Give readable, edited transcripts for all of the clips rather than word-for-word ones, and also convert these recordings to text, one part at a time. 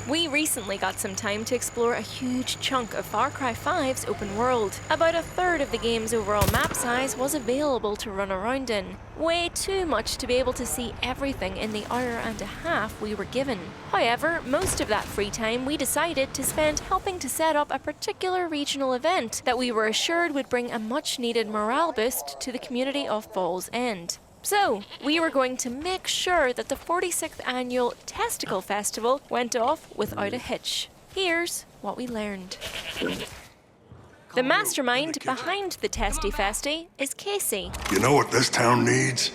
We recently got some time to explore a huge chunk of Far Cry 5's open world. About a third of the game's overall map size was available to run around in. Way too much to be able to see everything in the hour and a half we were given. However, most of that free time we decided to spend helping to set up a particular regional event that we were assured would bring a much needed morale boost to the community of Falls End. So, we were going to make sure that the 46th annual Testicle Festival went off without a hitch. Here's what we learned. The mastermind behind the Testy Festy is Casey. You know what this town needs?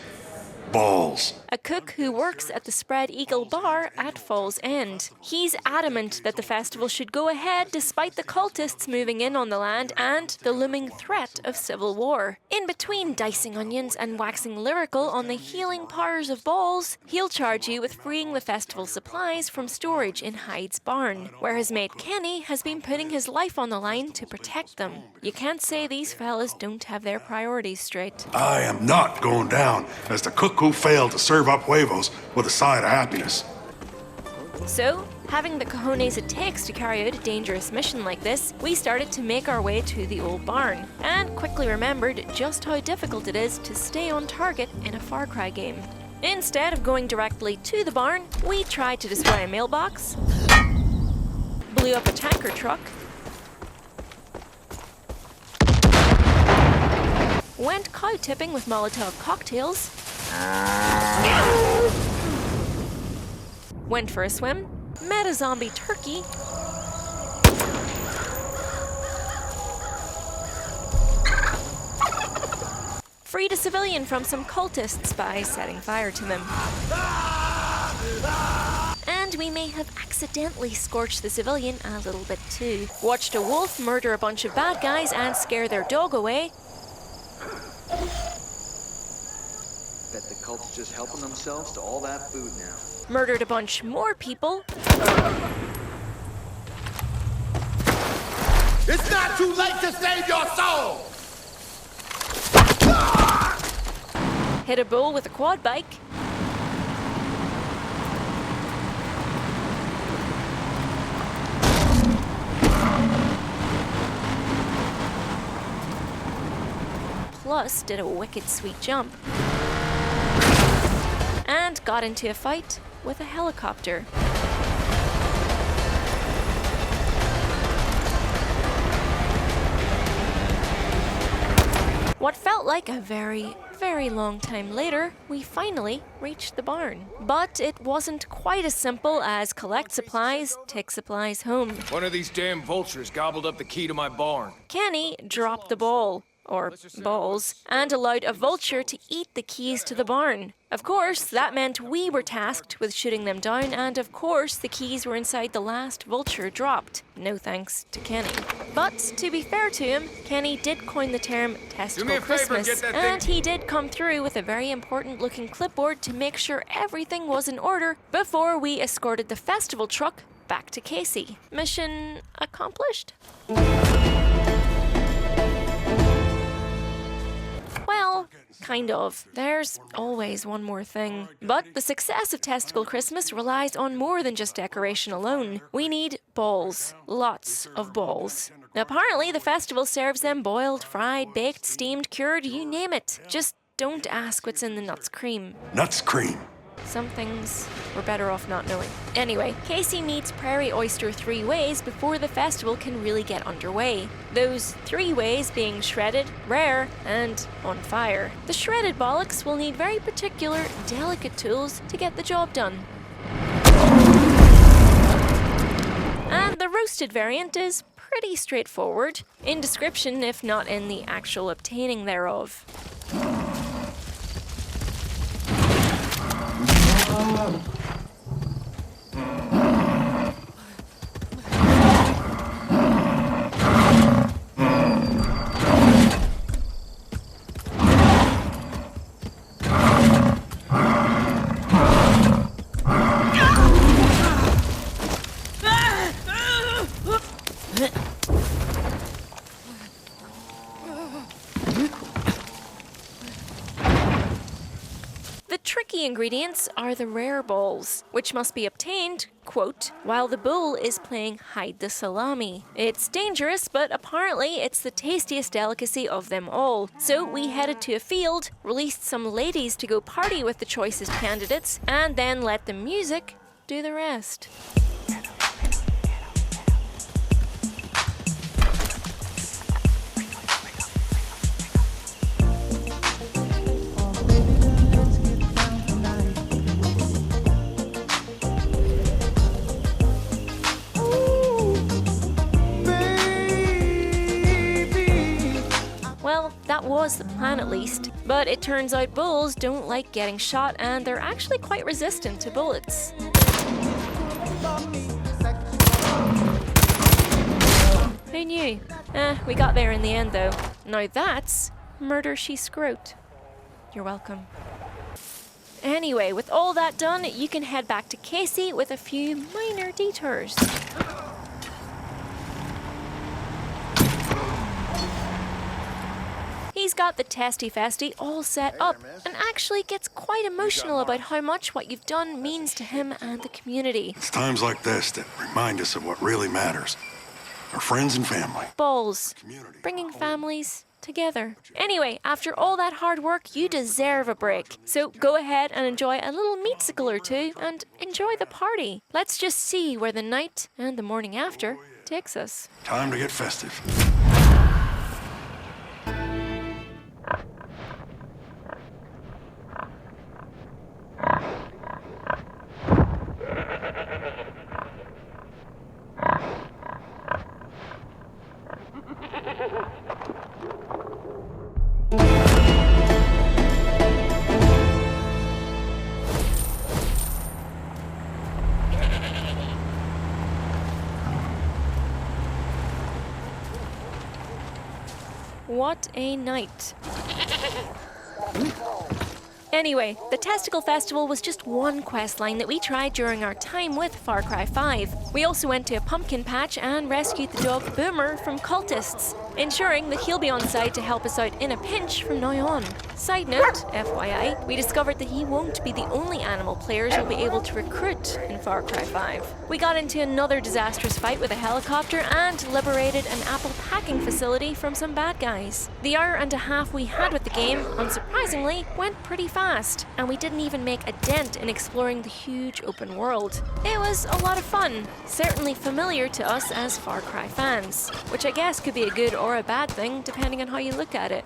Balls. A cook who works at the Spread Eagle Bar at Falls End. He's adamant that the festival should go ahead despite the cultists moving in on the land and the looming threat of civil war. In between dicing onions and waxing lyrical on the healing powers of balls, he'll charge you with freeing the festival supplies from storage in Hyde's barn, where his mate Kenny has been putting his life on the line to protect them. You can't say these fellas don't have their priorities straight. I am not going down as the cook who failed to serve up huevos with a side of happiness. So, having the cojones it takes to carry out a dangerous mission like this, we started to make our way to the old barn, and quickly remembered just how difficult it is to stay on target in a Far Cry game. Instead of going directly to the barn, we tried to destroy a mailbox, blew up a tanker truck, went cow tipping with Molotov cocktails, went for a swim, met a zombie turkey, freed a civilian from some cultists by setting fire to them. And we may have accidentally scorched the civilian a little bit too. Watched a wolf murder a bunch of bad guys and scare their dog away. Bet the cult's just helping themselves to all that food now. Murdered a bunch more people. It's not too late to save your soul! Hit a bull with a quad bike. Plus did a wicked sweet jump. And got into a fight with a helicopter. What felt like a very, very long time later, we finally reached the barn. But it wasn't quite as simple as collect supplies, take supplies home. One of these damn vultures gobbled up the key to my barn. Kenny dropped the ball, or balls, and allowed a vulture to eat the keys to the barn. Of course, that meant we were tasked with shooting them down, and of course the keys were inside the last vulture dropped. No thanks to Kenny. But to be fair to him, Kenny did coin the term Testicle Christmas, and he did come through with a very important looking clipboard to make sure everything was in order before we escorted the festival truck back to Casey. Mission accomplished? Well, kind of. There's always one more thing. But the success of Testicle Christmas relies on more than just decoration alone. We need balls. Lots of balls. Apparently, the festival serves them boiled, fried, baked, steamed, cured, you name it. Just don't ask what's in the nuts cream. Nuts cream. Some things we're better off not knowing. Anyway, Casey needs Prairie Oyster 3 ways before the festival can really get underway. Those 3 ways being shredded, rare, and on fire. The shredded bollocks will need very particular, delicate tools to get the job done. And the roasted variant is pretty straightforward, in description if not in the actual obtaining thereof. ingredients are the rare balls, which must be obtained, quote, while the bull is playing hide the salami. It's dangerous, but apparently it's the tastiest delicacy of them all. So we headed to a field, released some ladies to go party with the choicest candidates, and then let the music do the rest. Well, that was the plan at least. But it turns out bulls don't like getting shot, and they're actually quite resistant to bullets. Who knew? We got there in the end though. Now that's murder she scrote. You're welcome. Anyway, with all that done, you can head back to Casey with a few minor detours. He's got the Testy Festy all set up and actually gets quite emotional about how much what you've done means to him and the community. It's times like this that remind us of what really matters. Our friends and family. Balls. Bringing families together. Anyway, after all that hard work, you deserve a break. So go ahead and enjoy a little meatsicle or two and enjoy the party. Let's just see where the night and the morning after takes us. Time to get festive. What a night. Anyway, the Testicle Festival was just one questline that we tried during our time with Far Cry 5. We also went to a pumpkin patch and rescued the dog Boomer from cultists, ensuring that he'll be on site to help us out in a pinch from now on. Side note, FYI, we discovered that he won't be the only animal players will be able to recruit in Far Cry 5. We got into another disastrous fight with a helicopter and liberated an apple packing facility from some bad guys. The hour and a half we had with the game, unsurprisingly, went pretty fast, and we didn't even make a dent in exploring the huge open world. It was a lot of fun, certainly familiar to us as Far Cry fans, which I guess could be a good or a bad thing depending on how you look at it.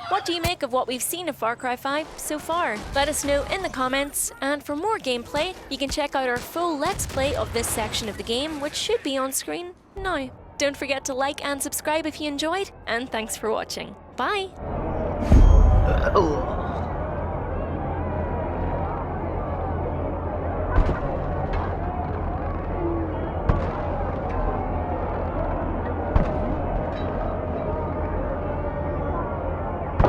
What do you make of what we've seen of Far Cry 5 so far? Let us know in the comments, and for more gameplay, you can check out our full Let's Play of this section of the game, which should be on screen now. Don't forget to like and subscribe if you enjoyed, and thanks for watching. Bye!